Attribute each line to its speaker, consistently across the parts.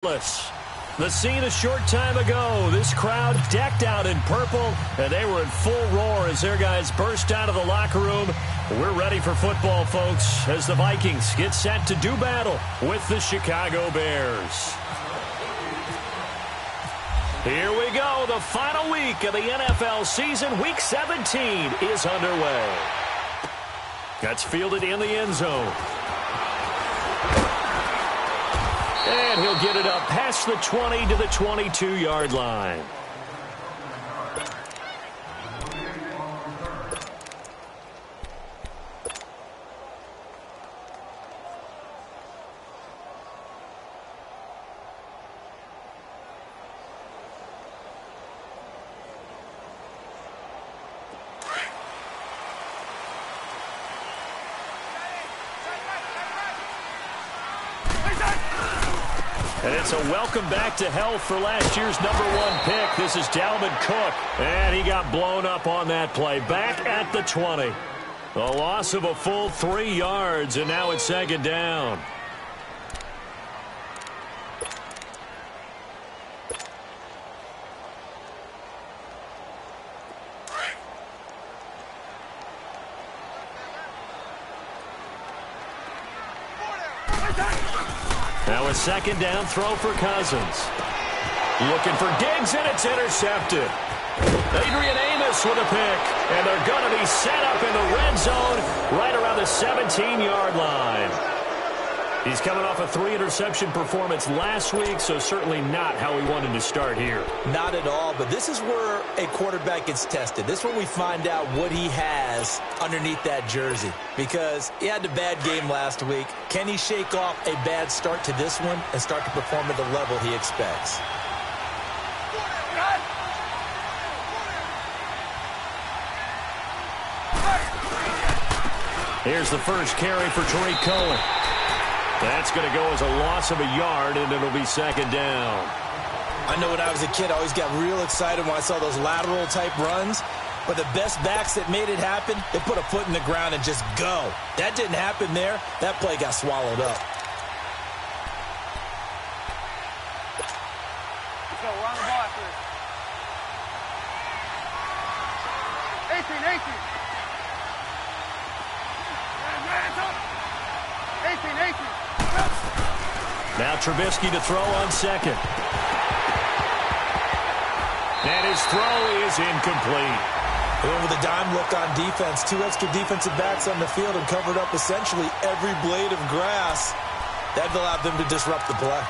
Speaker 1: The scene a short time ago, this crowd decked out in purple, and they were in full roar as their guys burst out of the locker room. We're ready for football, folks, as the Vikings get set to do battle with the Chicago Bears. Here we go, the final week of the NFL season. Week 17 is underway. That's fielded in the end zone. And he'll get it up past the 20 to the 22-yard line. And it's a welcome back to health for last year's #1 pick. This is Dalvin Cook. And he got blown up on that play. Back at the 20. A loss of a full 3 yards, and now it's second down. Now a second down throw for Cousins. Looking for Diggs, and it's intercepted. Adrian Amos with a pick, and they're going to be set up in the red zone right around the 17-yard line. He's coming off a 3-interception performance last week, so certainly not how he wanted to start here.
Speaker 2: Not at all, but this is where a quarterback gets tested. This is where we find out what he has underneath that jersey, because he had a bad game last week. Can he shake off a bad start to this one and start to perform at the level he expects?
Speaker 1: Here's the first carry for Tariq Cohen. That's going to go as a loss of a yard, and it'll be second down.
Speaker 2: I know when I was a kid, I always got real excited when I saw those lateral-type runs. But the best backs that made it happen, they put a foot in the ground and just go. That didn't happen there. That play got swallowed up.
Speaker 3: Let's go. We're on the ball after this. 18. 18.
Speaker 1: Now Trubisky to throw on second. And his throw is incomplete.
Speaker 2: Over the dime look on defense. 2 extra defensive backs on the field and covered up essentially every blade of grass. That allowed them to disrupt the play.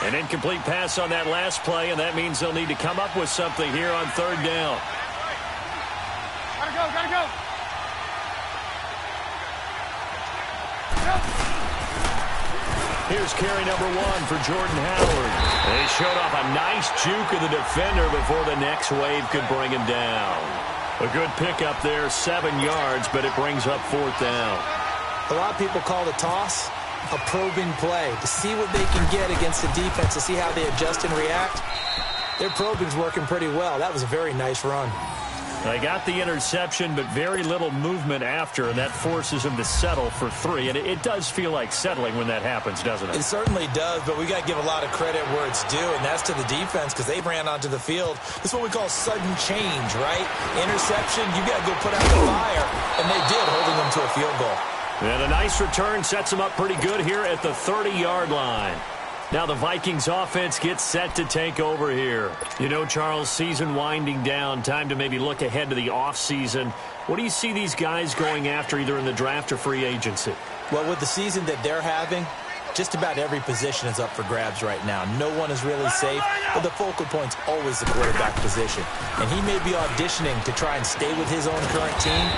Speaker 1: An incomplete pass on that last play, and that means they'll need to come up with something here on third down.
Speaker 3: Gotta go.
Speaker 1: Here's carry number 1 for Jordan Howard. They showed off a nice juke of the defender before the next wave could bring him down. A good pickup there, 7 yards, but it brings up fourth down.
Speaker 2: A lot of people call the toss a probing play to see what they can get against the defense, to see how they adjust and react. Their probing's working pretty well. That was a very nice run.
Speaker 1: They got the interception, but very little movement after, and that forces him to settle for 3. And it does feel like settling when that happens, doesn't it?
Speaker 2: It certainly does, but we got to give a lot of credit where it's due, and that's to the defense, because they ran onto the field. This is what we call sudden change, right? Interception, you got to go put out the fire, and they did, holding them to a field goal.
Speaker 1: And a nice return sets them up pretty good here at the 30-yard line. Now the Vikings offense gets set to take over here. You know, Charles, season winding down, time to maybe look ahead to the offseason. What do you see these guys going after either in the draft or free agency?
Speaker 2: Well, with the season that they're having, just about every position is up for grabs right now. No one is really safe, but the focal point's always the quarterback position. And he may be auditioning to try and stay with his own current team.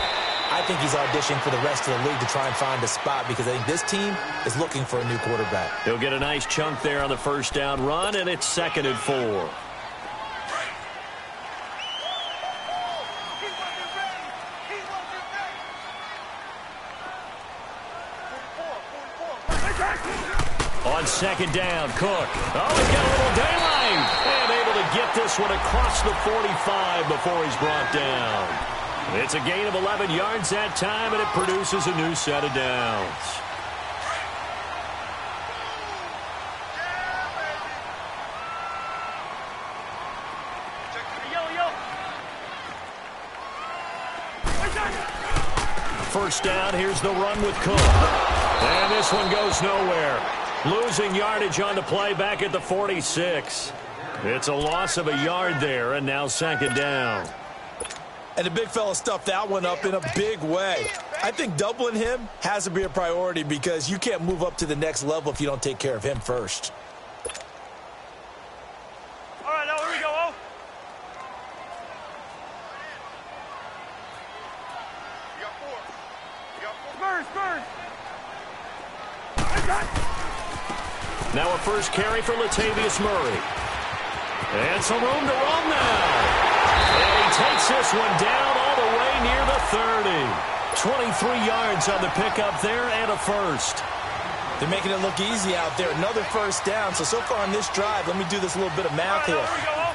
Speaker 2: I think he's auditioning for the rest of the league to try and find a spot, because I think this team is looking for a new quarterback.
Speaker 1: He'll get a nice chunk there on the first down run, and it's 2nd and 4. On second down, Cook. Oh, he's got a little daylight. And able to get this one across the 45 before he's brought down. It's a gain of 11 yards that time, and it produces a new set of downs. First down, here's the run with Cook. And this one goes nowhere. Losing yardage on the play back at the 46. It's a loss of a yard there, and now second down.
Speaker 2: And the big fella stuffed that one up in a big way. I think doubling him has to be a priority because you can't move up to the next level if you don't take care of him first.
Speaker 3: All right, now here we go, oh. You got four. You got four. Spurs.
Speaker 1: Now a first carry for Latavius Murray. And some room to roam now. And he takes this one down all the way near the 30. 23 yards on the pickup there and a first.
Speaker 2: They're making it look easy out there. Another first down. So far on this drive, let me do this little bit of math here.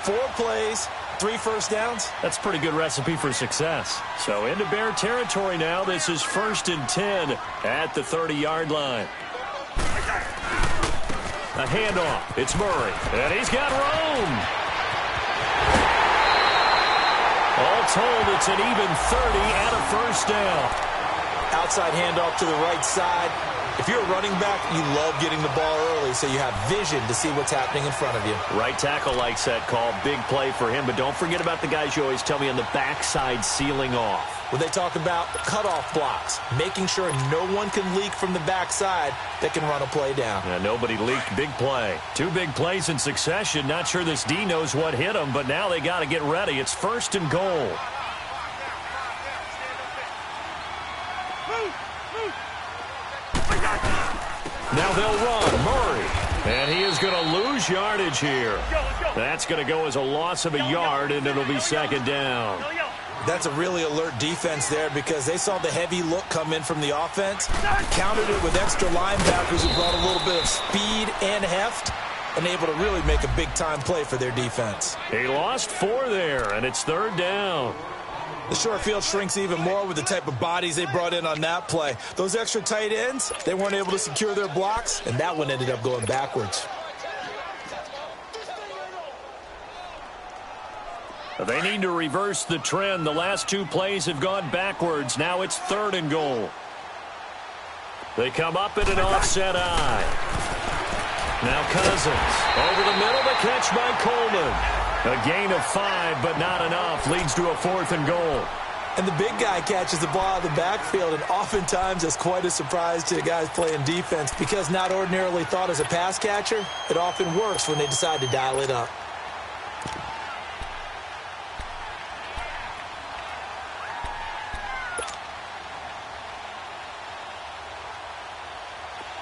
Speaker 2: 4 plays, 3 first downs.
Speaker 1: That's a pretty good recipe for success. So into Bear territory now. This is 1st and 10 at the 30-yard line. A handoff. It's Murray. And he's got room. All told, it's an even 30 and a first down.
Speaker 2: Outside handoff to the right side. If you're a running back, you love getting the ball early so you have vision to see what's happening in front of you.
Speaker 1: Right tackle likes that call. Big play for him. But don't forget about the guys you always tell me on the backside sealing off.
Speaker 2: When they talk about cutoff blocks, making sure no one can leak from the backside that can run a play down.
Speaker 1: Yeah, nobody leaked. Big play. 2 big plays in succession. Not sure this D knows what hit him, but now they got to get ready. It's 1st and goal. Now they'll run. Murray. And he is going to lose yardage here. That's going to go as a loss of a yard, and it'll be second down.
Speaker 2: That's a really alert defense there because they saw the heavy look come in from the offense, countered it with extra linebackers who brought a little bit of speed and heft, and able to really make a big-time play for their defense.
Speaker 1: He lost 4 there, and it's 3rd down.
Speaker 2: The short field shrinks even more with the type of bodies they brought in on that play. Those extra tight ends, they weren't able to secure their blocks, and that one ended up going backwards.
Speaker 1: They need to reverse the trend. The last 2 plays have gone backwards. Now it's 3rd and goal. They come up in an offset eye. Now Cousins. Over the middle, the catch by Coleman. A gain of 5, but not enough. Leads to a 4th and goal.
Speaker 2: And the big guy catches the ball out of the backfield, and oftentimes it's quite a surprise to the guys playing defense because not ordinarily thought as a pass catcher, it often works when they decide to dial it up.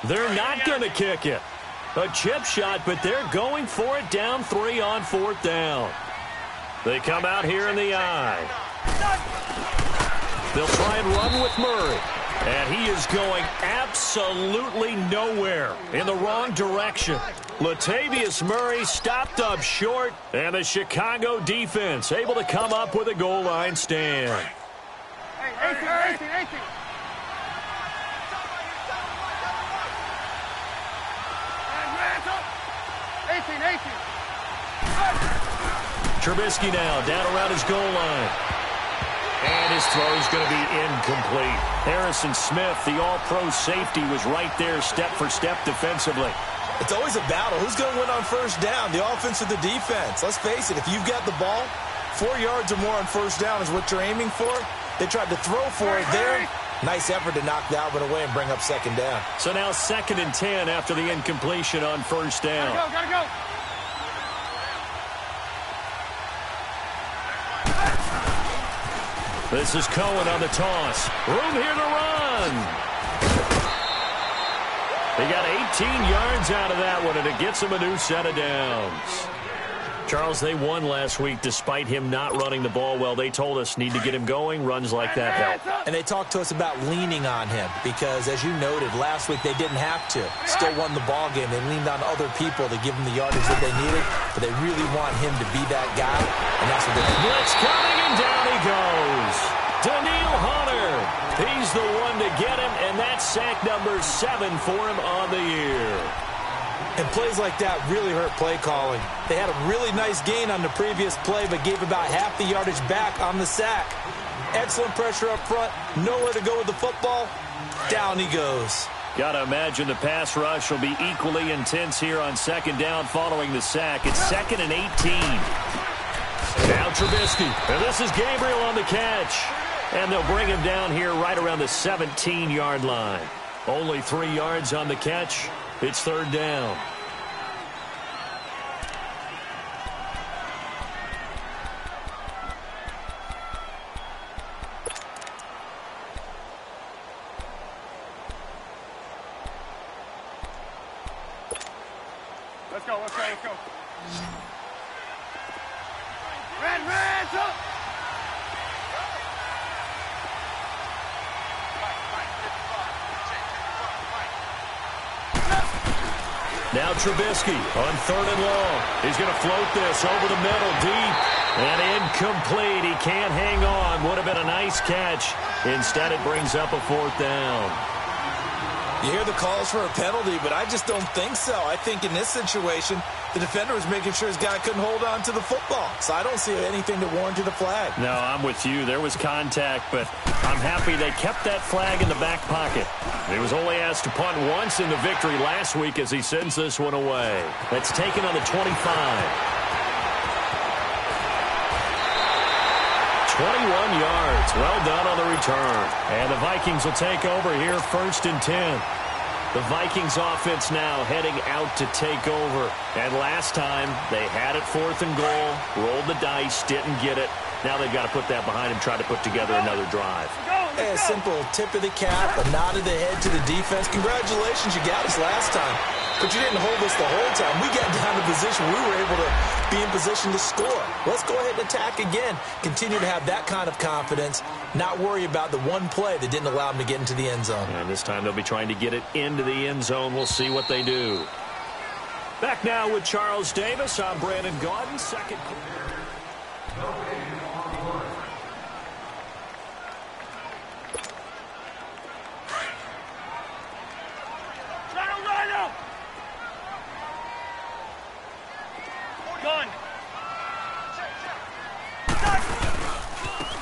Speaker 1: They're not going to kick it. A chip shot, but they're going for it down 3 on 4th down. They come out here in the eye. They'll try and run with Murray. And he is going absolutely nowhere in the wrong direction. Latavius Murray stopped up short, and the Chicago defense able to come up with a goal line stand.
Speaker 3: Hey, 18.
Speaker 1: Trubisky now down around his goal line. And his throw is going to be incomplete. Harrison Smith, the all-pro safety, was right there step for step defensively.
Speaker 2: It's always a battle. Who's going to win on first down, the offense or the defense? Let's face it, if you've got the ball, 4 yards or more on first down is what you're aiming for. They tried to throw for it there. Nice effort to knock that one away and bring up second down.
Speaker 1: So now 2nd and 10 after the incompletion on first down.
Speaker 3: Gotta go.
Speaker 1: This is Cohen on the toss. Room here to run. They got 18 yards out of that one, and it gets them a new set of downs. Charles, they won last week despite him not running the ball well. They told us need to get him going. Runs like that help.
Speaker 2: And they talked to us about leaning on him because, as you noted, last week they didn't have to. Still won the ball game. They leaned on other people to give them the yardage that they needed, but they really want him to be that guy, and that's what they're doing.
Speaker 1: Blitz coming, and down he goes. He's the one to get him, and that's sack number 7 for him on the year.
Speaker 2: And plays like that really hurt play calling. They had a really nice gain on the previous play, but gave about half the yardage back on the sack. Excellent pressure up front, nowhere to go with the football. Down he goes.
Speaker 1: Got to imagine the pass rush will be equally intense here on second down following the sack. It's 2nd and 18. Now Trubisky, and this is Gabriel on the catch. And they'll bring him down here right around the 17-yard line. Only 3 yards on the catch. It's 3rd down.
Speaker 3: Let's go, let's go, let's go. Red, up!
Speaker 1: Now Trubisky on 3rd and long. He's going to float this over the middle, deep, and incomplete. He can't hang on. Would have been a nice catch. Instead, it brings up a 4th down.
Speaker 2: You hear the calls for a penalty, but I just don't think so. I think in this situation, the defender was making sure his guy couldn't hold on to the football. So I don't see anything that warranted a flag.
Speaker 1: No, I'm with you. There was contact, but I'm happy they kept that flag in the back pocket. He was only asked to punt once in the victory last week as he sends this one away. That's taken on the 25. 21 yards. Well done on the return. And the Vikings will take over here 1st and 10. The Vikings offense now heading out to take over. And last time they had it 4th and goal, rolled the dice, didn't get it. Now they've got to put that behind them, try to put together another drive.
Speaker 2: A simple tip of the cap, a nod of the head to the defense. Congratulations, you got us last time. But you didn't hold us the whole time. We got down to position. We were able to be in position to score. Let's go ahead and attack again. Continue to have that kind of confidence. Not worry about the one play that didn't allow them to get into the end zone.
Speaker 1: And this time they'll be trying to get it into the end zone. We'll see what they do. Back now with Charles Davis. I'm Brandon Gaudin. Second quarter.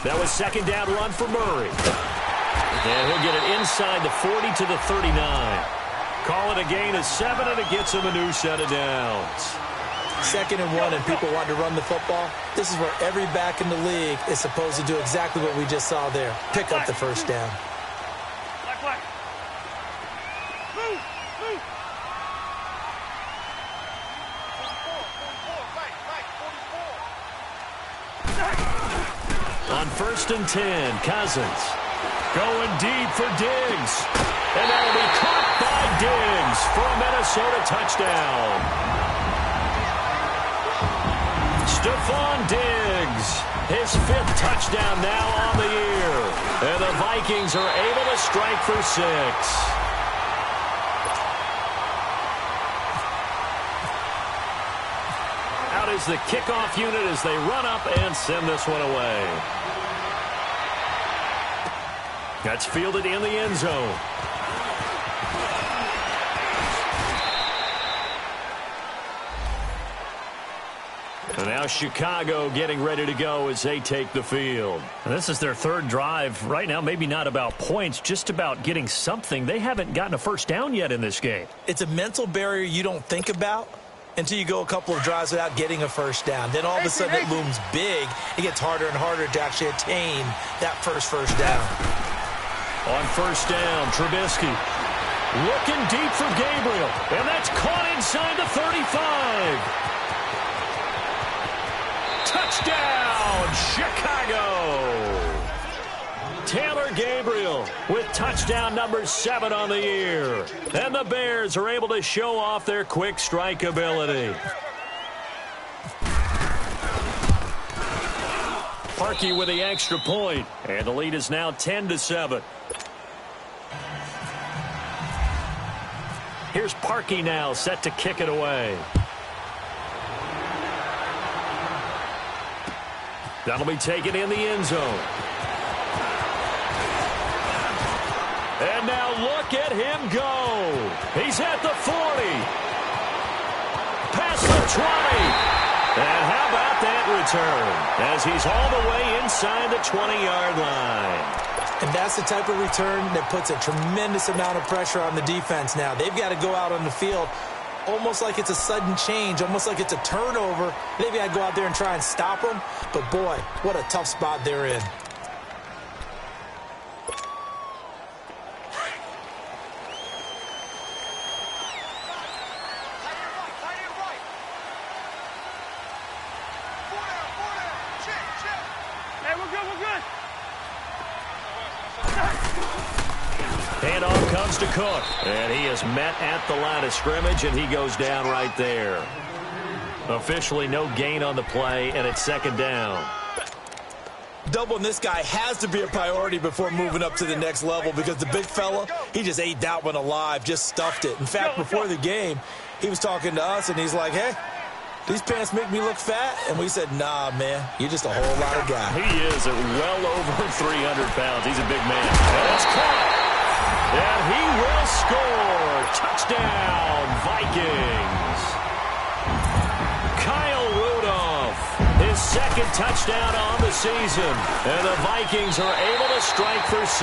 Speaker 1: That was 2nd down run for Murray. And he'll get it inside the 40 to the 39. Call it a gain of 7, and it gets him a new set of downs.
Speaker 2: 2nd and 1, and people want to run the football. This is where every back in the league is supposed to do exactly what we just saw there. Pick up the 1st down.
Speaker 1: On 1st and 10, Cousins going deep for Diggs. And that'll be caught by Diggs for a Minnesota touchdown. Stephon Diggs, his 5th touchdown now on the year. And the Vikings are able to strike for 6. Out is the kickoff unit as they run up and send this one away. That's fielded in the end zone. And now Chicago getting ready to go as they take the field. And this is their 3rd drive. Right now, maybe not about points, just about getting something. They haven't gotten a 1st down yet in this game.
Speaker 2: It's a mental barrier you don't think about until you go a couple of drives without getting a 1st down. Then all of a sudden it looms big. It gets harder and harder to actually attain that first down.
Speaker 1: On 1st down, Trubisky looking deep for Gabriel. And that's caught inside the 35. Touchdown, Chicago! Taylor Gabriel with touchdown number 7 on the year. And the Bears are able to show off their quick strike ability. Parkey with the extra point. And the lead is now 10-7. Here's Parkey now set to kick it away. That'll be taken in the end zone. And now look at him go. He's at the 40. Past the 20. And how about that return as he's all the way inside the 20-yard line.
Speaker 2: And that's the type of return that puts a tremendous amount of pressure on the defense now. They've got to go out on the field almost like it's a sudden change, almost like it's a turnover. They've got to go out there and try and stop them. But, boy, what a tough spot they're in.
Speaker 1: Handoff comes to Cook, and he is met at the line of scrimmage, and he goes down right there. Officially no gain on the play, and it's second down.
Speaker 2: Doubling this guy has to be a priority before moving up to the next level because the big fella, he just ate that one alive, just stuffed it. In fact, before the game, he was talking to us, and he's like, hey, these pants make me look fat? And we said, nah, man, you're just a whole lot of guy.
Speaker 1: He is at well over 300 pounds. He's a big man. And it's caught. And he will score. Touchdown, Vikings. Kyle Rudolph, his second touchdown on the season. And the Vikings are able to strike for 6.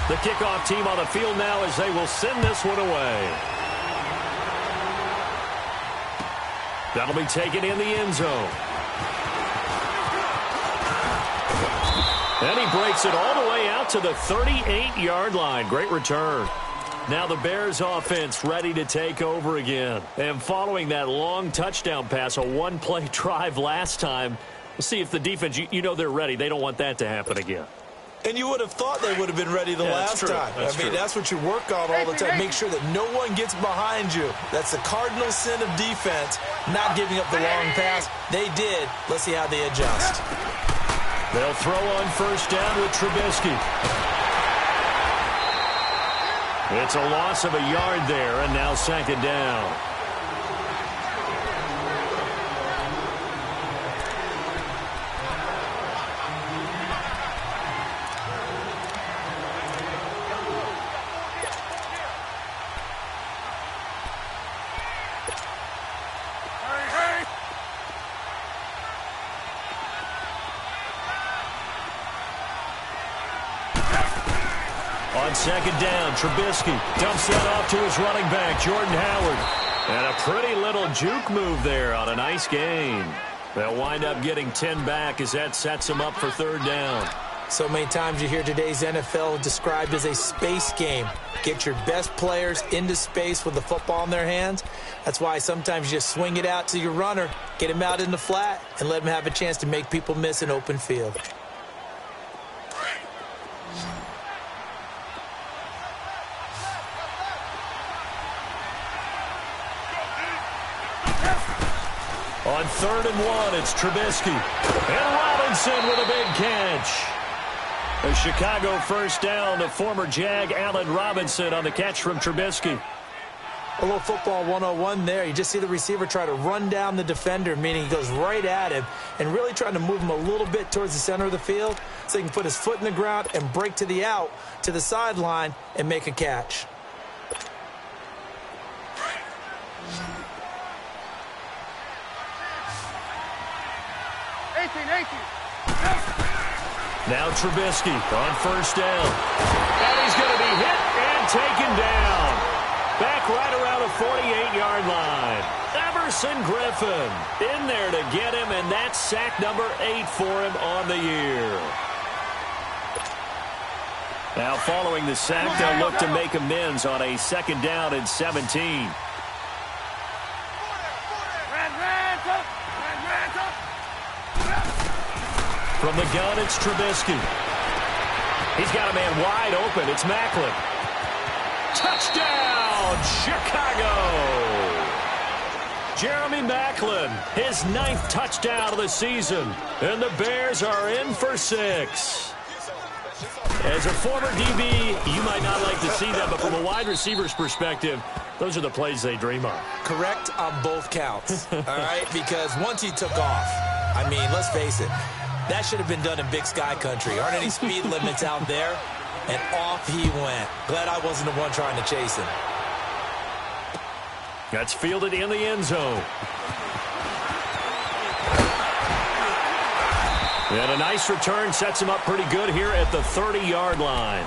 Speaker 1: The kickoff team on the field now as they will send this one away. That'll be taken in the end zone. And he breaks it all the way out to the 38-yard line. Great return. Now the Bears offense ready to take over again. And following that long touchdown pass, a one-play drive last time, we'll see if the defense, you know they're ready. They don't want that to happen again.
Speaker 2: And you would have thought they would have been ready the last time. That's what you work on all the time. Make sure that no one gets behind you. That's the cardinal sin of defense, not giving up the long pass. They did. Let's see how they adjust.
Speaker 1: They'll throw on first down with Trubisky. It's a loss of a yard there, and now second down. On second down, Trubisky dumps that off to his running back, Jordan Howard. And a pretty little juke move there on a nice gain. They'll wind up getting 10 back as that sets them up for third down.
Speaker 2: So many times you hear today's NFL described as a space game. Get your best players into space with the football in their hands. That's why sometimes you just swing it out to your runner, get him out in the flat, and let him have a chance to make people miss an open field.
Speaker 1: On 3rd and 1, it's Trubisky. And Robinson with a big catch. A Chicago first down to former Jag Allen Robinson on the catch from Trubisky.
Speaker 2: A little football 101 there. You just see the receiver try to run down the defender, meaning he goes right at him and really trying to move him a little bit towards the center of the field so he can put his foot in the ground and break to the out, to the sideline, and make a catch.
Speaker 1: Now Trubisky on first down. And he's going to be hit and taken down. Back right around the 48-yard line. Everson Griffin in there to get him, and that's sack number 8 for him on the year. Now following the sack, they'll look to make amends on a second down and 17. From the gun, it's Trubisky. He's got a man wide open. It's Maclin. Touchdown, Chicago! Jeremy Maclin, his 9th touchdown of the season. And the Bears are in for 6. As a former DB, you might not like to see that, but from a wide receiver's perspective, those are the plays they dream of.
Speaker 2: Correct on both counts, all right? Because once he took off, I mean, let's face it, That should have been done in Big Sky Country. Aren't any speed limits out there? And off he went. Glad I wasn't the one trying to chase him.
Speaker 1: That's fielded in the end zone. And a nice return sets him up pretty good here at the 30-yard line.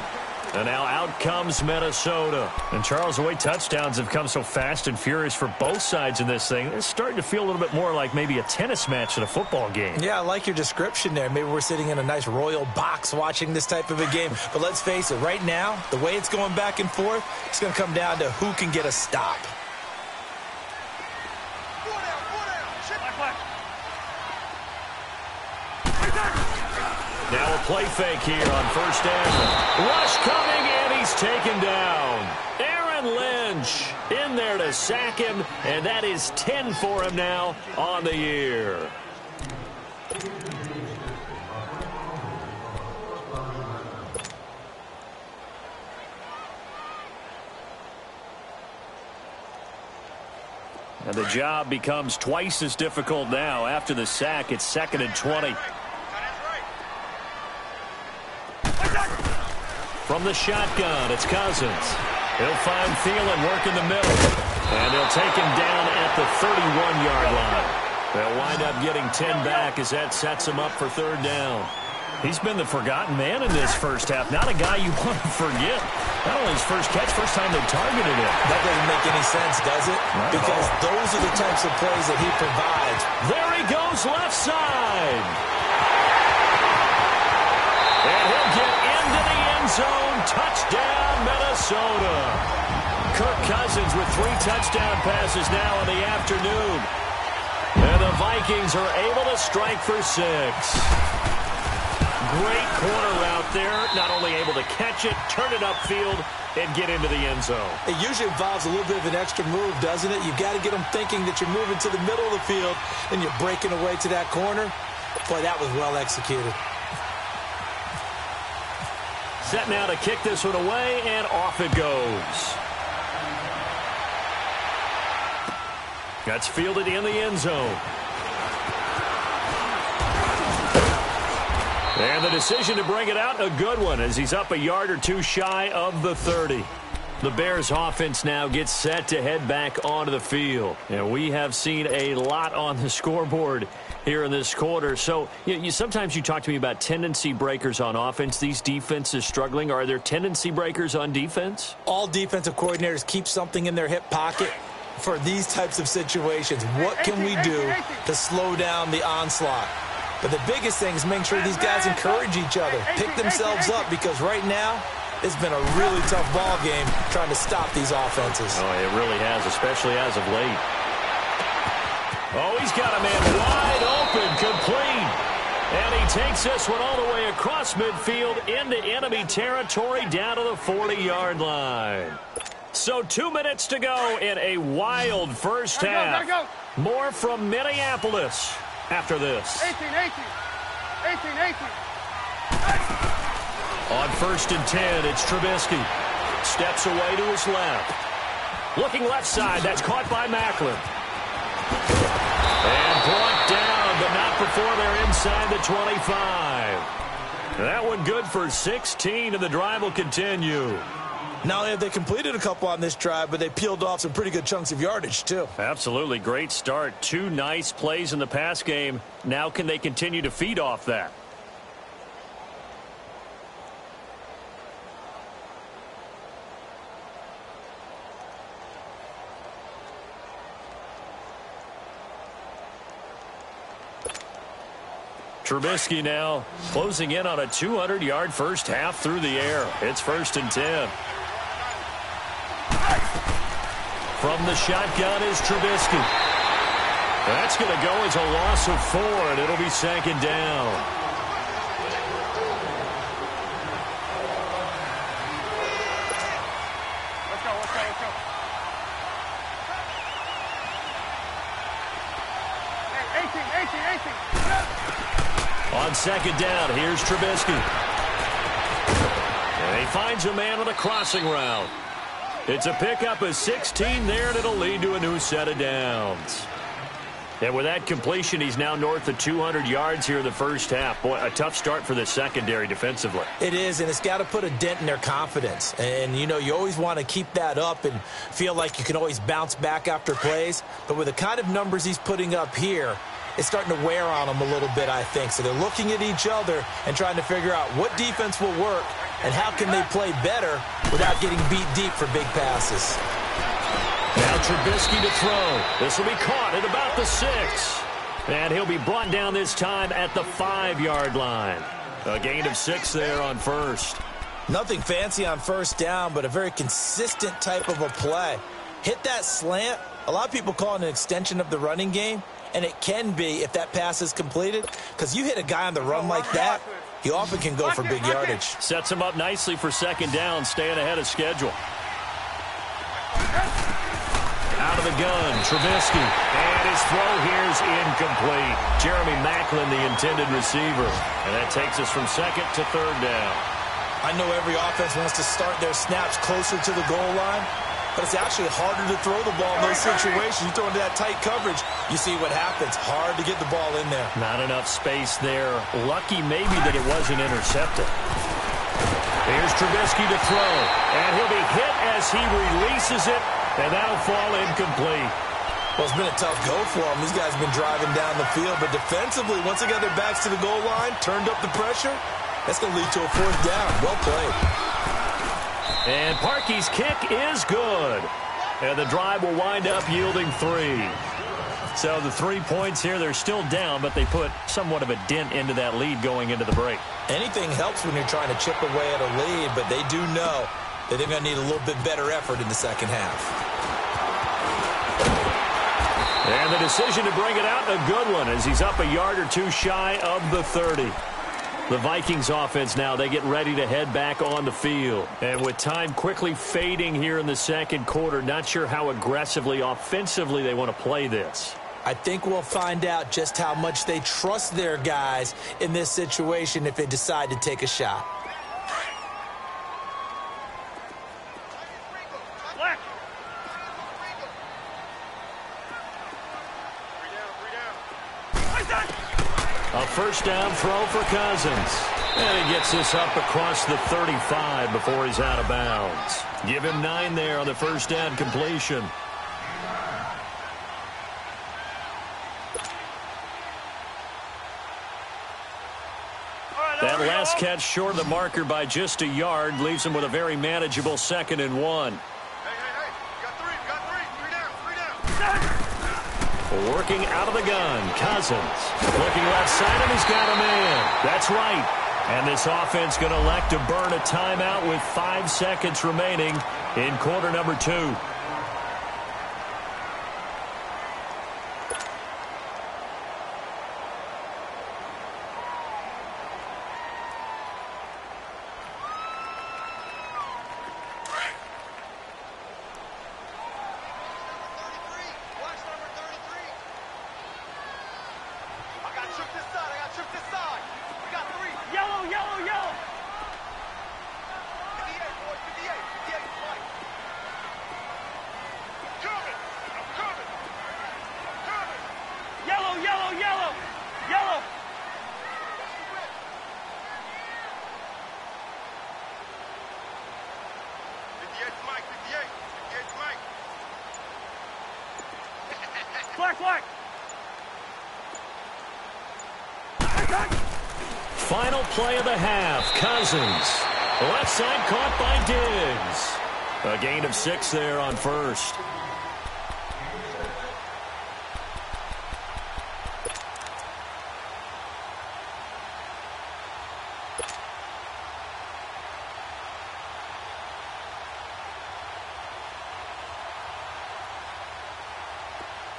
Speaker 1: And now out comes Minnesota. And Charles, the way touchdowns have come so fast and furious for both sides in this thing, it's starting to feel a little bit more like maybe a tennis match at a football game.
Speaker 2: Yeah, I like your description there. Maybe we're sitting in a nice royal box watching this type of a game. But let's face it, right now, the way it's going back and forth, it's going to come down to who can get a stop.
Speaker 1: Now a play fake here on first down. Rush coming, and he's taken down. Aaron Lynch in there to sack him, and that is 10 for him now on the year. And the job becomes twice as difficult now. After the sack, it's 2nd and 20. From the shotgun, it's Cousins. He'll find Thielen working the middle. And he'll take him down at the 31-yard line. They'll wind up getting 10 back as that sets him up for 3rd down. He's been the forgotten man in this first half. Not a guy you want to forget. Not only his first catch, first time they targeted him.
Speaker 2: That doesn't make any sense, does it? Because those are the types of plays that he provides.
Speaker 1: There he goes, left side. And he'll get into the end zone. Touchdown, Minnesota. Kirk Cousins with 3 touchdown passes now in the afternoon. And the Vikings are able to strike for 6. Great corner route there. Not only able to catch it, turn it upfield, and get into the end zone.
Speaker 2: It usually involves a little bit of an extra move, doesn't it? You've got to get them thinking that you're moving to the middle of the field and you're breaking away to that corner. Boy, that was well executed.
Speaker 1: Set now to kick this one away, and off it goes. That's fielded in the end zone. And the decision to bring it out, a good one, as he's up a yard or two shy of the 30. The Bears offense now gets set to head back onto the field. And we have seen a lot on the scoreboard here in this quarter. So sometimes you talk to me about tendency breakers on offense. These defenses struggling. Are there tendency breakers on defense?
Speaker 2: All defensive coordinators keep something in their hip pocket for these types of situations. What can we do to slow down the onslaught? But the biggest thing is making sure these guys encourage each other, pick themselves up, because right now it's been a really tough ball game trying to stop these offenses.
Speaker 1: Oh, it really has, especially as of late. Oh, he's got a man wide open, complete. And he takes this one all the way across midfield into enemy territory down to the 40-yard line. So 2 minutes to go in a wild first half. More from Minneapolis after this.
Speaker 3: 18.
Speaker 1: On 1st and 10, it's Trubisky. Steps away to his left. Looking left side, that's caught by Macklin. And brought down, but not before they're inside the 25. That one good for 16, and the drive will continue.
Speaker 2: Not only have they completed a couple on this drive, but they peeled off some pretty good chunks of yardage, too.
Speaker 1: Absolutely. Great start. 2 nice plays in the pass game. Now can they continue to feed off that? Trubisky now closing in on a 200-yard first half through the air. It's 1st and 10. From the shotgun is Trubisky. That's going to go as a loss of 4, and it'll be 2nd down.
Speaker 3: Let's go. Hey, 18.
Speaker 1: On 2nd down, here's Trubisky. And he finds a man on a crossing route. It's a pickup of 16 there, and it'll lead to a new set of downs. And with that completion, he's now north of 200 yards here in the first half. Boy, a tough start for the secondary defensively.
Speaker 2: It is, and it's got to put a dent in their confidence. And, you know, you always want to keep that up and feel like you can always bounce back after plays. But with the kind of numbers he's putting up here, it's starting to wear on them a little bit, I think. So they're looking at each other and trying to figure out what defense will work and how can they play better without getting beat deep for big passes.
Speaker 1: Now Trubisky to throw. This will be caught at about the 6. And he'll be brought down this time at the 5-yard line. A gain of 6 there on first.
Speaker 2: Nothing fancy on first down, but a very consistent type of a play. Hit that slant. A lot of people call it an extension of the running game, and it can be if that pass is completed, because you hit a guy on the run like that, he often can go for big yardage.
Speaker 1: Sets him up nicely for second down, staying ahead of schedule. Out of the gun, Trubisky. And his throw here's incomplete. Jeremy Maclin, the intended receiver. And that takes us from second to third down.
Speaker 2: I know every offense wants to start their snaps closer to the goal line, but it's actually harder to throw the ball in those situations. You throw into that tight coverage, you see what happens. Hard to get the ball in there.
Speaker 1: Not enough space there. Lucky maybe that it wasn't intercepted. Here's Trubisky to throw. And he'll be hit as he releases it. And that'll fall incomplete.
Speaker 2: Well, it's been a tough go for them. These guys have been driving down the field. But defensively, once they got their backs to the goal line, turned up the pressure, that's going to lead to a fourth down. Well played.
Speaker 1: And Parkey's kick is good. And the drive will wind up yielding 3. So the 3 points here, they're still down, but they put somewhat of a dent into that lead going into the break.
Speaker 2: Anything helps when you're trying to chip away at a lead, but they do know that they're going to need a little bit better effort in the second half.
Speaker 1: And the decision to bring it out, a good one, as he's up a yard or 2 shy of the 30. The Vikings offense now, they get ready to head back on the field. And with time quickly fading here in the second quarter, not sure how aggressively, offensively they want to play this.
Speaker 2: I think we'll find out just how much they trust their guys in this situation if they decide to take a shot.
Speaker 1: A first down throw for Cousins. And he gets this up across the 35 before he's out of bounds. Give him 9 there on the first down completion. That last catch short of the marker by just a yard leaves him with a very manageable 2nd and 1.
Speaker 3: Hey, you got 3 down.
Speaker 1: Working out of the gun, Cousins. Looking left side, and he's got a man. That's right. And this offense going to elect to burn a timeout with 5 seconds remaining in quarter number 2. Final play of the half. Cousins. Left side caught by Diggs. A gain of 6 there on first.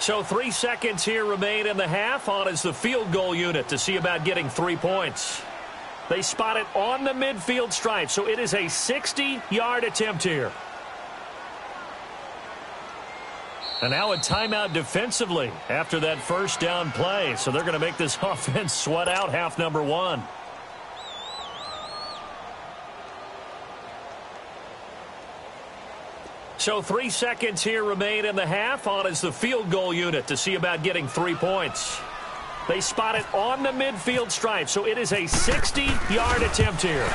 Speaker 1: So 3 seconds here remain in the half. On is the field goal unit to see about getting 3 points. They spot it on the midfield stripe, so it is a 60-yard attempt here. And now a timeout defensively after that first down play. So they're going to make this offense sweat out half number 1. So 3 seconds here remain in the half. On is the field goal unit to see about getting 3 points. They spot it on the midfield stripe, so it is a 60-yard attempt here.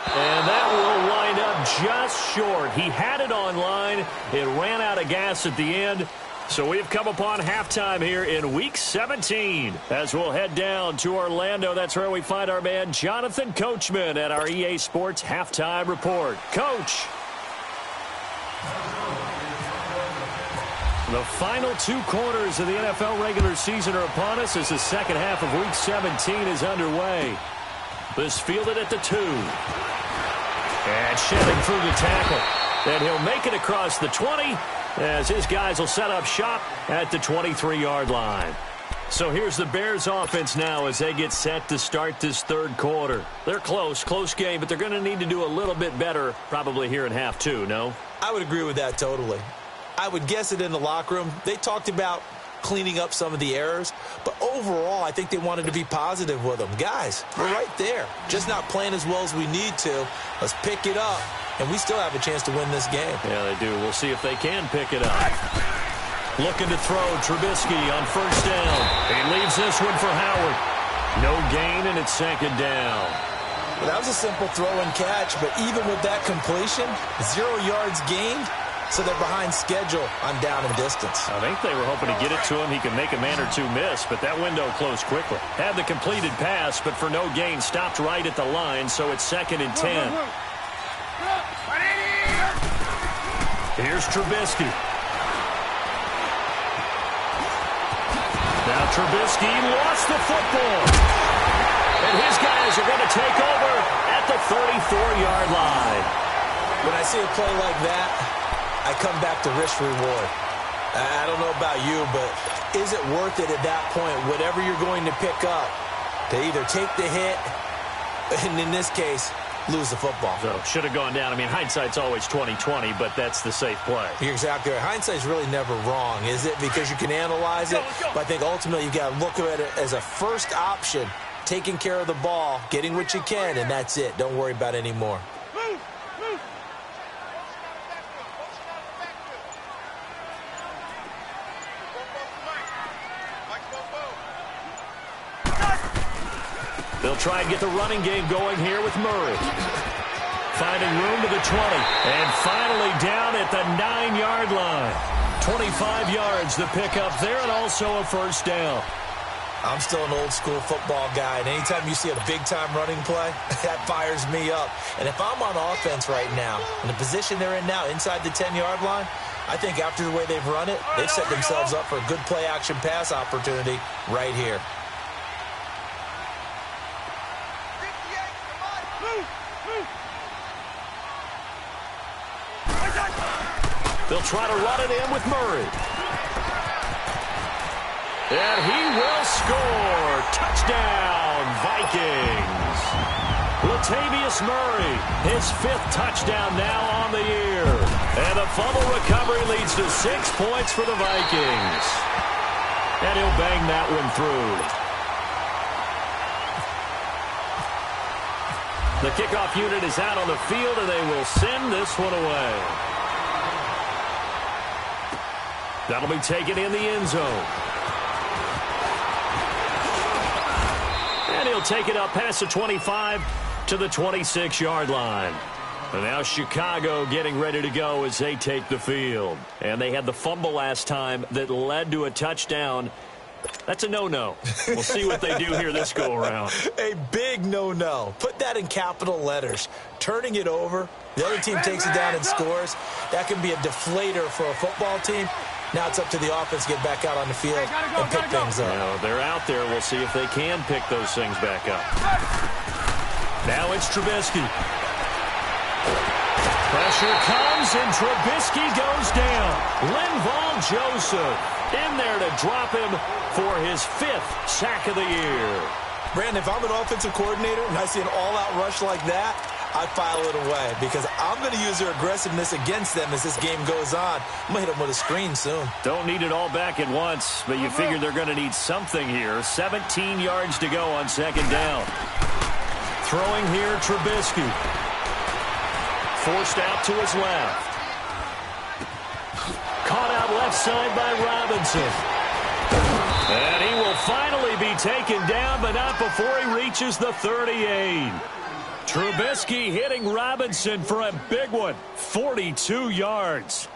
Speaker 1: And that will wind up just short. He had it on line. It ran out of gas at the end. So we've come upon halftime here in Week 17. As we'll head down to Orlando, that's where we find our man Jonathan Coachman at our EA Sports Halftime Report. Coach. The final 2 quarters of the NFL regular season are upon us as the second half of Week 17 is underway. This fielded at the 2. And shedding through the tackle. And he'll make it across the 20 as his guys will set up shop at the 23-yard line. So here's the Bears offense now as they get set to start this third quarter. They're close game, but they're going to need to do a little bit better probably here in half 2, no?
Speaker 2: I would agree with that totally. I would guess it in the locker room. They talked about cleaning up some of the errors, but overall, I think they wanted to be positive with them. Guys, we're right there. Just not playing as well as we need to. Let's pick it up, and we still have a chance to win this game.
Speaker 1: Yeah, they do. We'll see if they can pick it up. Looking to throw Trubisky on first down. He leaves this one for Howard. No gain, and it's second down.
Speaker 2: Well, that was a simple throw and catch, but even with that completion, 0 yards gained. So they're behind schedule on down and distance.
Speaker 1: I think they were hoping to get it to him. He could make a man or two miss, but that window closed quickly. Had the completed pass, but for no gain, stopped right at the line, so it's 2nd and 10. Here's Trubisky. Now Trubisky lost the football. And his guys are going to take over at the 34-yard line.
Speaker 2: When I see a play like that, I come back to risk reward. I don't know about you, but is it worth it at that point, whatever you're going to pick up, to either take the hit, and in this case, lose the football?
Speaker 1: So should have gone down. I mean, hindsight's always 20/20, but that's the safe play.
Speaker 2: You're exactly right. Hindsight's really never wrong, is it? Because you can analyze it, but I think ultimately you got to look at it as a first option, taking care of the ball, getting what you can, and that's it. Don't worry about any more.
Speaker 1: They'll try and get the running game going here with Murray. Finding room to the 20. And finally down at the 9-yard line. 25 yards the pickup there and also a first down.
Speaker 2: I'm still an old-school football guy, and anytime you see a big-time running play, that fires me up. And if I'm on offense right now, in the position they're in now, inside the 10-yard line, I think after the way they've run it, they've set themselves up for a good play-action pass opportunity right here.
Speaker 1: They'll try to run it in with Murray. And he will score. Touchdown, Vikings. Latavius Murray, his 5th touchdown now on the year. And the fumble recovery leads to 6 points for the Vikings. And he'll bang that one through. The kickoff unit is out on the field, and they will send this one away. That'll be taken in the end zone. And he'll take it up past the 25 to the 26-yard line. And now Chicago getting ready to go as they take the field. And they had the fumble last time that led to a touchdown. That's a no-no. We'll see what they do here this go-around.
Speaker 2: A big no-no. Put that in capital letters. Turning it over, the other team takes it down and scores. That can be a deflator for a football team. Now it's up to the offense to get back out on the field and pick things up.
Speaker 1: Well, they're out there. We'll see if they can pick those things back up. Now it's Trubisky. Pressure comes, and Trubisky goes down. Linval Joseph in there to drop him for his 5th sack of the year.
Speaker 2: Brandon, if I'm an offensive coordinator and I see an all-out rush like that, I file it away because I'm going to use their aggressiveness against them as this game goes on. I'm going to hit them with a screen soon.
Speaker 1: Don't need it all back at once, but you figure they're going to need something here. 17 yards to go on second down. Throwing here, Trubisky. Forced out to his left. Caught out left side by Robinson. And he will finally be taken down, but not before he reaches the 38. Trubisky hitting Robinson for a big one, 42 yards.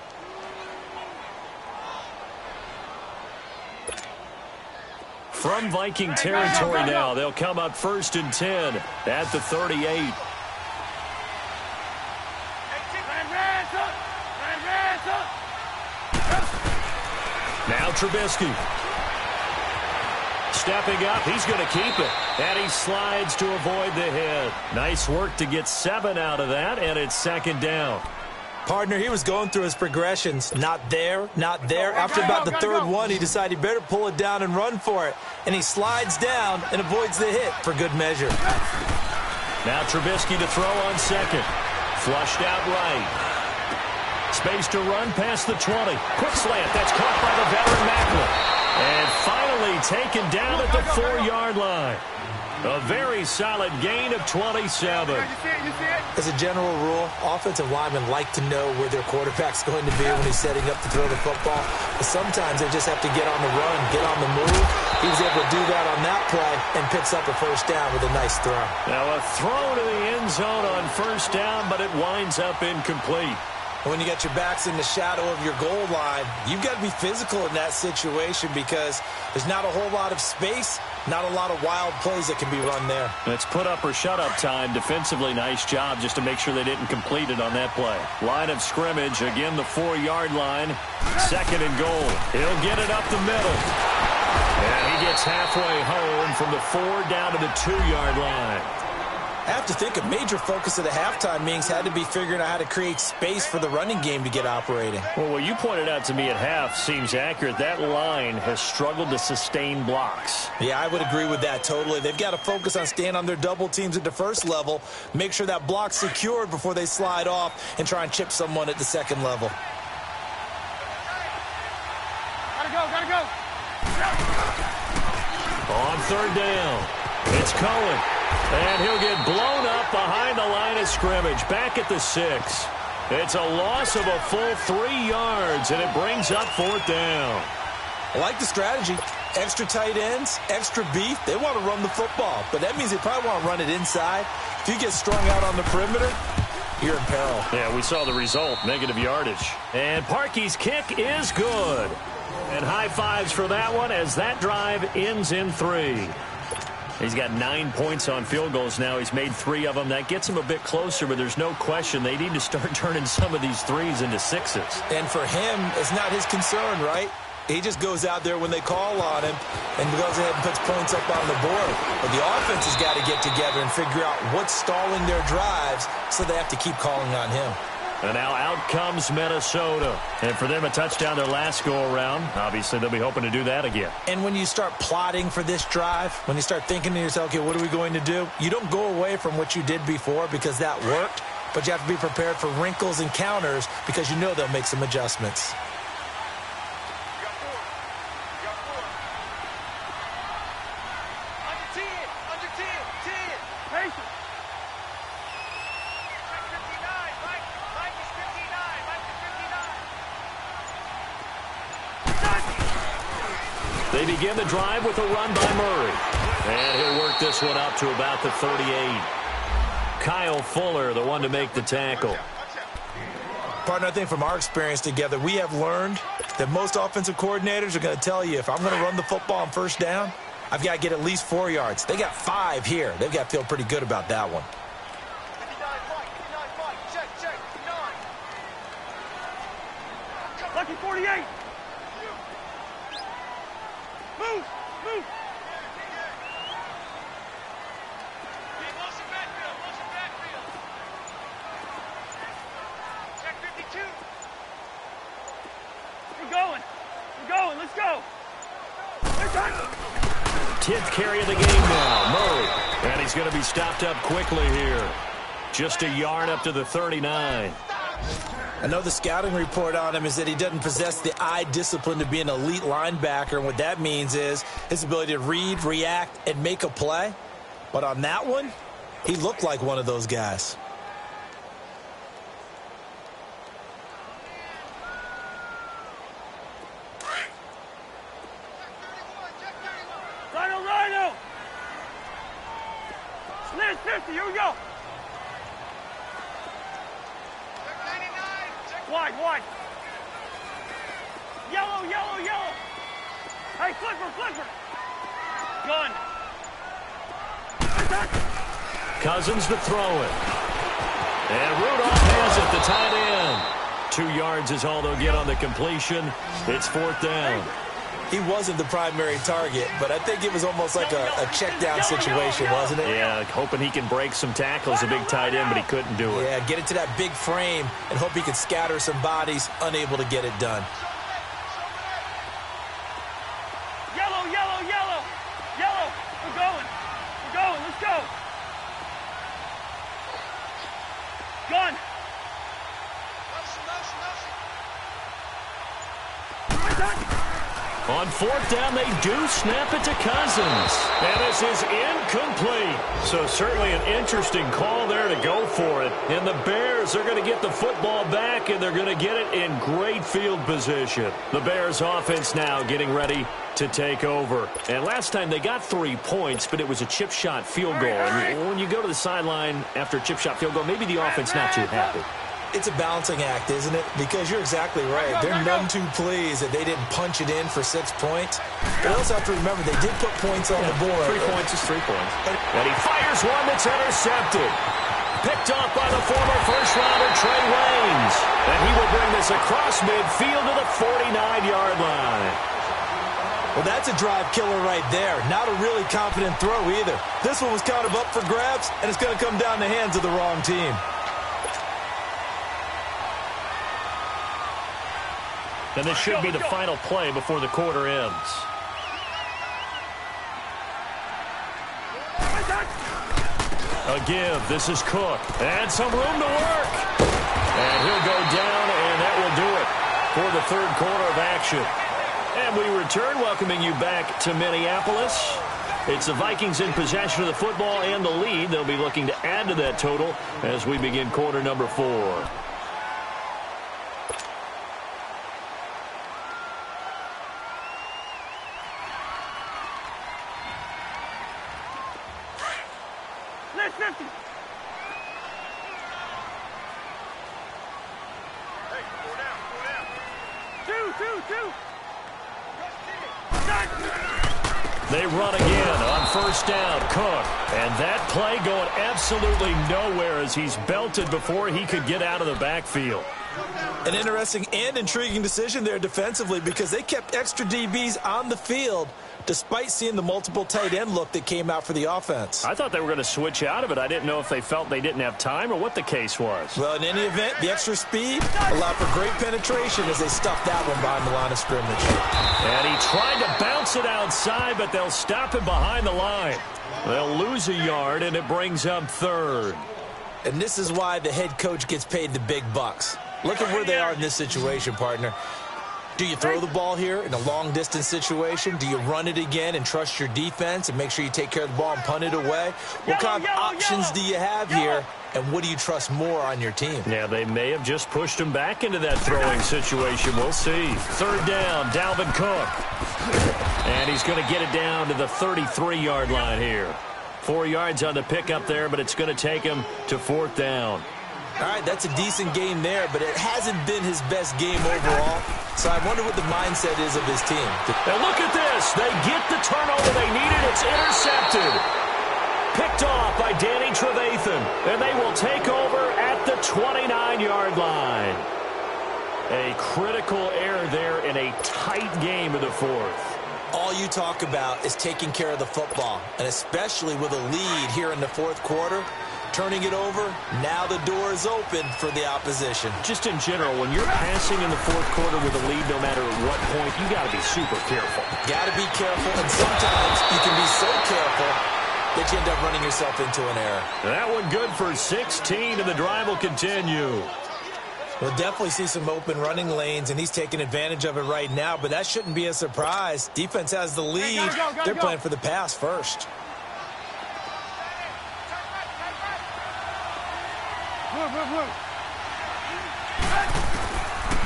Speaker 1: From Viking territory now, they'll come up 1st and 10 at the 38. Now Trubisky. Stepping up, he's going to keep it. And he slides to avoid the hit. Nice work to get 7 out of that, and it's 2nd down.
Speaker 2: Partner, he was going through his progressions. Not there, not there. After about the 3rd one, he decided he better pull it down and run for it. And he slides down and avoids the hit for good measure.
Speaker 1: Now Trubisky to throw on 2nd. Flushed out right. Space to run past the 20. Quick slant. That's caught by the veteran Macklin. And finally taken down at the 4-yard line. A very solid gain of 27.
Speaker 2: As a general rule, offensive linemen like to know where their quarterback's going to be when he's setting up to throw the football. But sometimes they just have to get on the run, get on the move. He was able to do that on that play and picks up a 1st down with a nice throw.
Speaker 1: Now a throw to the end zone on 1st down, but it winds up incomplete.
Speaker 2: When you got your backs in the shadow of your goal line, you've got to be physical in that situation because there's not a whole lot of space, not a lot of wild plays that can be run there.
Speaker 1: It's put up or shut up time. Defensively, nice job just to make sure they didn't complete it on that play. Line of scrimmage, again the 4-yard line. 2nd and goal. He'll get it up the middle. And he gets halfway home from the 4 down to the 2-yard line.
Speaker 2: I have to think a major focus of the halftime meetings had to be figuring out how to create space for the running game to get operating.
Speaker 1: Well, what you pointed out to me at half seems accurate. That line has struggled to sustain blocks.
Speaker 2: Yeah, I would agree with that totally. They've got to focus on staying on their double teams at the 1st level, make sure that block's secured before they slide off and try and chip someone at the 2nd level.
Speaker 3: Gotta go.
Speaker 1: On 3rd down, it's Cohen. And he'll get blown up behind the line of scrimmage, back at the 6. It's a loss of a full 3 yards, and it brings up 4th down.
Speaker 2: I like the strategy. Extra tight ends, extra beef. They want to run the football, but that means they probably want to run it inside. If you get strung out on the perimeter, you're in peril.
Speaker 1: Yeah, we saw the result, negative yardage. And Parkey's kick is good. And high fives for that one as that drive ends in 3. He's got 9 points on field goals now. He's made 3 of them. That gets him a bit closer, but there's no question they need to start turning some of these 3s into 6s.
Speaker 2: And for him, it's not his concern, right? He just goes out there when they call on him and goes ahead and puts points up on the board. But the offense has got to get together and figure out what's stalling their drives, so they have to keep calling on him.
Speaker 1: And now out comes Minnesota. And for them, a touchdown their last go-around. Obviously, they'll be hoping to do that again.
Speaker 2: And when you start plotting for this drive, when you start thinking to yourself, okay, what are we going to do? You don't go away from what you did before because that worked, but you have to be prepared for wrinkles and counters because you know they'll make some adjustments.
Speaker 1: They begin the drive with a run by Murray. And he'll work this one up to about the 38. Kyle Fuller, the one to make the tackle.
Speaker 2: Partner, I think from our experience together, we have learned that most offensive coordinators are going to tell you, if I'm going to run the football on 1st down, I've got to get at least 4 yards. They got 5 here. They've got to feel pretty good about that one.
Speaker 3: Lucky 48. Move. Check 52. We're going. Let's go.
Speaker 1: 10th carry of the game now, Murray. And he's going to be stopped up quickly here. Just a yard up to the 39.
Speaker 2: I know the scouting report on him is that he doesn't possess the eye discipline to be an elite linebacker. And what that means is his ability to read, react, and make a play. But on that one, he looked like one of those guys.
Speaker 3: Liz, 50, here we go. Wide, wide. Yellow, yellow, yellow. Hey, flipper, flipper. Gun.
Speaker 1: Cousins to throw it. And Rudolph has it, the tight end. 2 yards is all they'll get on the completion. It's 4th down.
Speaker 2: He wasn't the primary target, but I think it was almost like a check down situation, wasn't it?
Speaker 1: Yeah, hoping he can break some tackles, a big tight end, but he couldn't do it.
Speaker 2: Yeah, get it to that big frame and hope he can scatter some bodies, unable to get it done.
Speaker 3: Yellow, yellow, yellow. Yellow. We're going. We're going. Let's go. Gun.
Speaker 1: On 4th down, they do snap it to Cousins. And this is incomplete. So certainly an interesting call there to go for it. And the Bears are going to get the football back, and they're going to get it in great field position. The Bears offense now getting ready to take over. And last time they got 3 points, but it was a chip shot field goal. And when you go to the sideline after a chip shot field goal, maybe the offense not too happy.
Speaker 2: It's a balancing act, isn't it? Because you're exactly right. They're none too pleased that they didn't punch it in for 6 points. But also have to remember, they did put points on the board.
Speaker 1: 3 points is 3 points. And he fires one that's intercepted. Picked off by the former first-rounder Trey Waynes. And he will bring this across midfield to the 49-yard line.
Speaker 2: Well, that's a drive killer right there. Not a really confident throw either. This one was kind of up for grabs, and it's going to come down the hands of the wrong team.
Speaker 1: And this should be the final play before the quarter ends. A give. This is Cook. And some room to work. And he'll go down, and that will do it for the 3rd quarter of action. And we return, welcoming you back to Minneapolis. It's the Vikings in possession of the football and the lead. They'll be looking to add to that total as we begin quarter number 4.
Speaker 3: Liz, 50. Hey, 4 down, 4 down. 2, 2, 2.
Speaker 1: They run again on 1st down. Cook. And that play going absolutely nowhere as he's belted before he could get out of the backfield.
Speaker 2: An interesting and intriguing decision there defensively because they kept extra DBs on the field despite seeing the multiple tight end look that came out for the offense.
Speaker 1: I thought they were going to switch out of it. I didn't know if they felt they didn't have time or what the case was.
Speaker 2: Well, in any event, the extra speed allowed for great penetration as they stuffed that one behind the line of scrimmage.
Speaker 1: And he tried to bounce it outside, but they'll stop him behind the line. They'll lose a yard, and it brings up 3rd.
Speaker 2: And this is why the head coach gets paid the big bucks. Look at where they are in this situation, partner. Do you throw the ball here in a long-distance situation? Do you run it again and trust your defense and make sure you take care of the ball and punt it away? What kind of options do you have here, and what do you trust more on your team?
Speaker 1: Yeah, they may have just pushed him back into that throwing situation. We'll see. 3rd down, Dalvin Cook. And he's going to get it down to the 33-yard line here. 4 yards on the pickup there, but it's going to take him to 4th down.
Speaker 2: All right, that's a decent game there, but it hasn't been his best game overall. So I wonder what the mindset is of his team.
Speaker 1: And look at this. They get the turnover they needed. It's intercepted. Picked off by Danny Trevathan. And they will take over at the 29-yard line. A critical error there in a tight game of the 4th.
Speaker 2: All you talk about is taking care of the football, and especially with a lead here in the 4th quarter. Turning it over, now the door is open for the opposition.
Speaker 1: Just in general, when you're passing in the 4th quarter with a lead, no matter at what point, you got to be super careful.
Speaker 2: Got to be careful, and sometimes you can be so careful that you end up running yourself into an error.
Speaker 1: That one good for 16, and the drive will continue.
Speaker 2: We'll definitely see some open running lanes, and he's taking advantage of it right now, but that shouldn't be a surprise. Defense has the lead. They're playing for the pass first.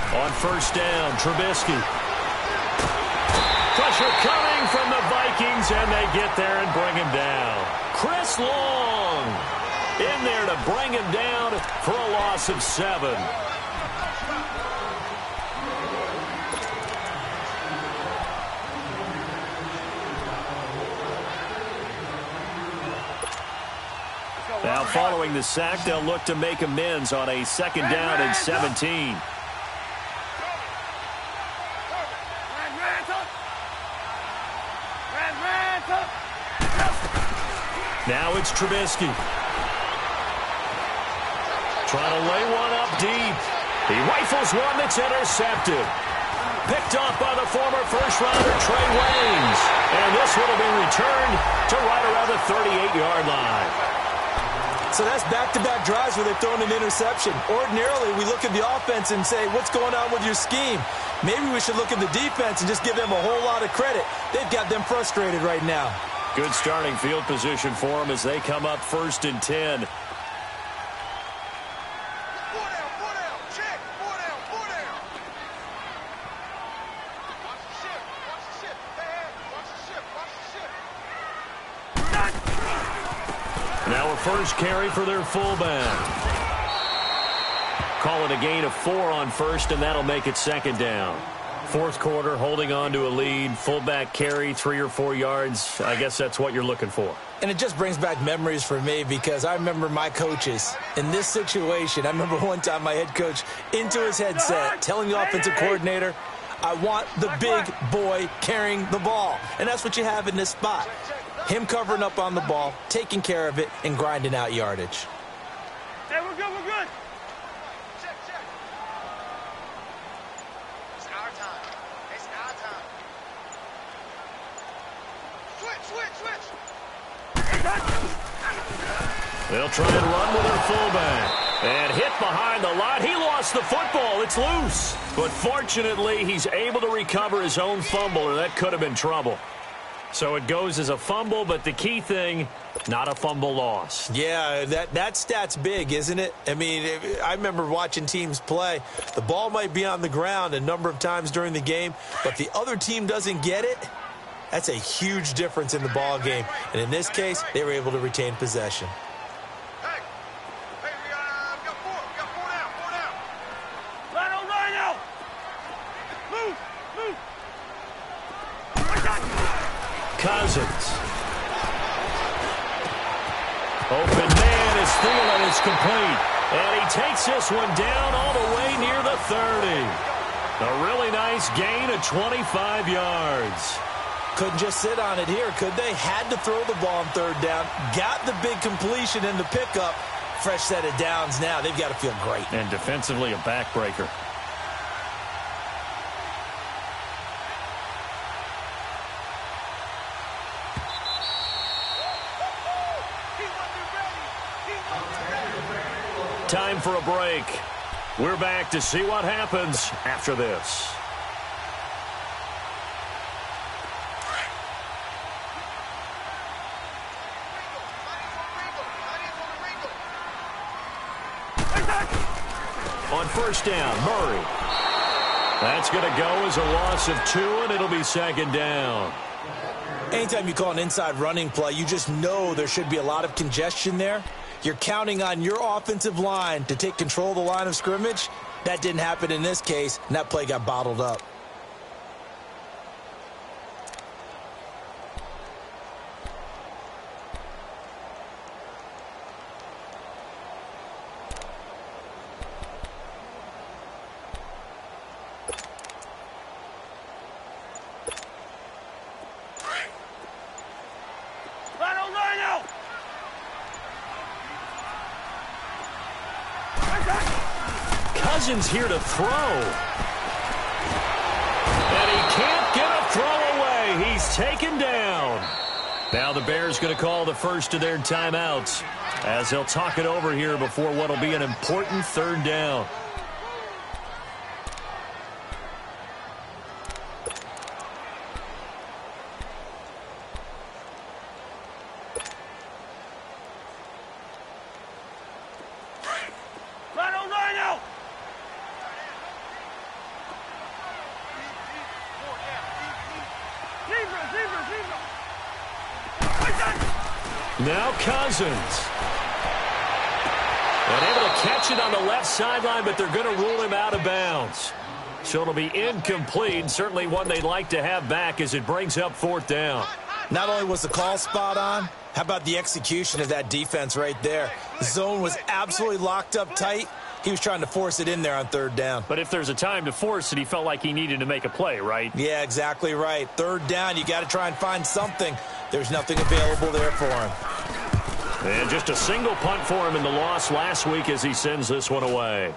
Speaker 1: On 1st down, Trubisky. Pressure coming from the Vikings, and they get there and bring him down. Chris Long in there to bring him down for a loss of 7. Now, following the sack, they'll look to make amends on a 2nd down and 17. Now it's Trubisky. Trying to lay one up deep. He rifles one that's intercepted. Picked off by the former first-rounder Trey Waynes. And this one will be returned to right around the 38-yard line.
Speaker 2: So that's back-to-back drives where they've thrown an interception. Ordinarily, we look at the offense and say, what's going on with your scheme? Maybe we should look at the defense and just give them a whole lot of credit. They've got them frustrated right now.
Speaker 1: Good starting field position for them as they come up 1st and 10. Now a first carry for their fullback. Call it a gain of 4 on first, and that'll make it 2nd down. 4th quarter, holding on to a lead. Fullback carry, 3 or 4 yards. I guess that's what you're looking for.
Speaker 2: And it just brings back memories for me because I remember my coaches in this situation. I remember one time my head coach into his headset telling the offensive coordinator, I want the big boy carrying the ball. And that's what you have in this spot. Him covering up on the ball, taking care of it, and grinding out yardage.
Speaker 3: Hey, we're good, we're good.
Speaker 1: They'll try and run with their fullback. And hit behind the line. He lost the football. It's loose. But fortunately, he's able to recover his own fumble, or that could have been trouble. So it goes as a fumble, but the key thing, not a fumble loss.
Speaker 2: Yeah, that stat's big, isn't it? I mean, I remember watching teams play. The ball might be on the ground a number of times during the game, but the other team doesn't get it. That's a huge difference in the ball game. And in this case, they were able to retain possession.
Speaker 1: Cousins. Open man is Thielen is complete. And he takes this one down all the way near the 30. A really nice gain of 25 yards.
Speaker 2: Couldn't just sit on it here, could they? Had to throw the ball on 3rd down. Got the big completion and the pickup. Fresh set of downs now. They've got to feel great.
Speaker 1: And defensively, a backbreaker. Time for a break. We're back to see what happens after this. On 1st down, Murray. That's going to go as a loss of 2, and it'll be 2nd down.
Speaker 2: Anytime you call an inside running play, you just know there should be a lot of congestion there. You're counting on your offensive line to take control of the line of scrimmage. That didn't happen in this case, and that play got bottled up.
Speaker 1: Cousins here to throw. And he can't get a throw away. He's taken down. Now the Bears going to call the first of their timeouts as they'll talk it over here before what will be an important 3rd down. Now Cousins. And able to catch it on the left sideline, but they're going to rule him out of bounds. So it'll be incomplete, certainly one they'd like to have back as it brings up 4th down.
Speaker 2: Not only was the call spot on, how about the execution of that defense right there? The zone was absolutely locked up tight. He was trying to force it in there on 3rd down.
Speaker 1: But if there's a time to force it, he felt like he needed to make a play, right?
Speaker 2: Yeah, exactly right. 3rd down, you got to try and find something. There's nothing available there for him.
Speaker 1: And just a single punt for him in the loss last week as he sends this one away.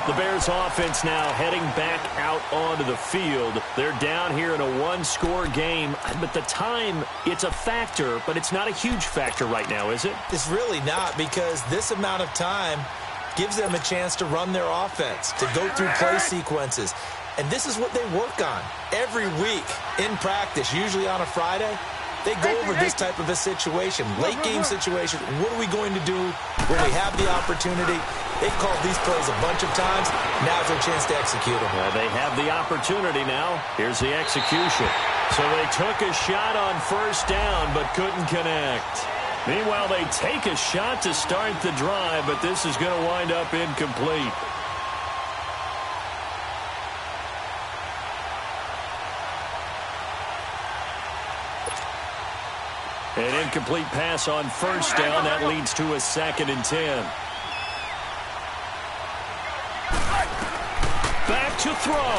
Speaker 1: The Bears offense now heading back out onto the field. They're down here in a 1-score game. But the time, it's a factor, but it's not a huge factor right now, is it?
Speaker 2: It's really not, because this amount of time gives them a chance to run their offense, to go through play sequences. And this is what they work on every week in practice, usually on a Friday. They go over this type of a situation, late game situation. What are we going to do when we have the opportunity? They've called these plays a bunch of times. Now's their chance to execute them.
Speaker 1: They have the opportunity now. Here's the execution. So they took a shot on 1st down but couldn't connect. Meanwhile, they take a shot to start the drive, but this is going to wind up incomplete. An incomplete pass on 1st down. That leads to a 2nd and 10. Back to throw.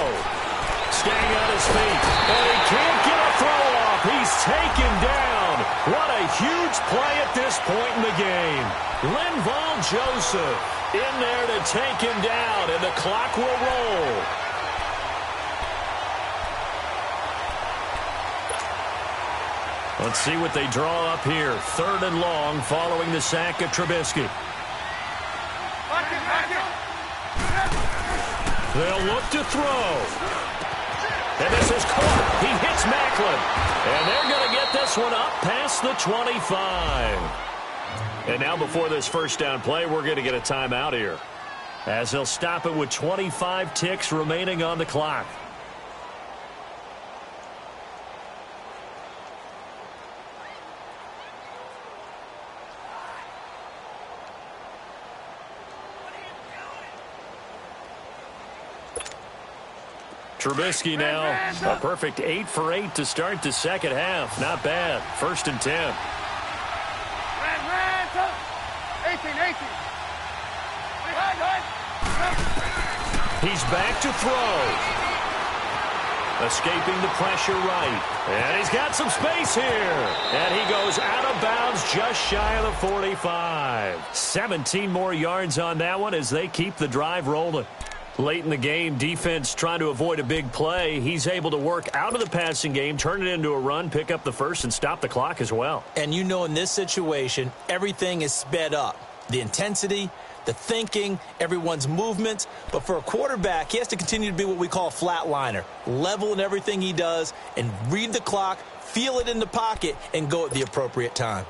Speaker 1: Staying on his feet. And he can't get a throw off. He's taken down. What a huge play at this point in the game. Linval Joseph in there to take him down, and the clock will roll. Let's see what they draw up here. 3rd and long following the sack of Trubisky. They'll look to throw. And this is caught. He hits Macklin. And they're going to get this one up past the 25. And now before this 1st down play, we're going to get a timeout here, as they'll stop it with 25 ticks remaining on the clock. Trubisky now, a perfect 8 for 8 to start the 2nd half. Not bad. 1st and 10.
Speaker 3: 18.
Speaker 1: He's back to throw. Escaping the pressure right. And he's got some space here. And he goes out of bounds just shy of the 45. 17 more yards on that one as they keep the drive rolling. Late in the game, defense trying to avoid a big play. He's able to work out of the passing game, turn it into a run, pick up the 1st, and stop the clock as well.
Speaker 2: And you know, in this situation, everything is sped up. The intensity, the thinking, everyone's movement. But for a quarterback, he has to continue to be what we call a flatliner. Level in everything he does and read the clock, feel it in the pocket, and go at the appropriate time.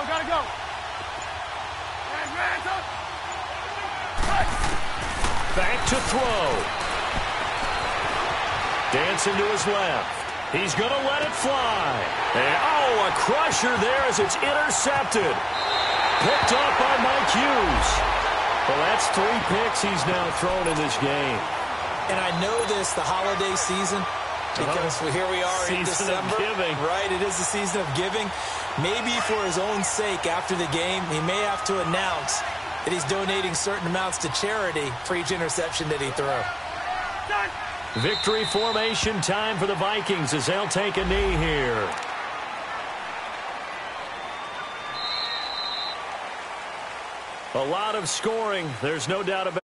Speaker 3: Gotta go.
Speaker 1: Back to throw. Dancing to his left. He's going to let it fly. And, oh, a crusher there as it's intercepted. Picked up by Mike Hughes. Well, that's 3 picks he's now thrown in this game.
Speaker 2: And I know this, the holiday season, because here we are in December.
Speaker 1: Season of giving.
Speaker 2: Right, it is the season of giving. Maybe for his own sake after the game, he may have to announce that he's donating certain amounts to charity for each interception that he threw.
Speaker 1: Victory formation time for the Vikings as they'll take a knee here. A lot of scoring. There's no doubt about it.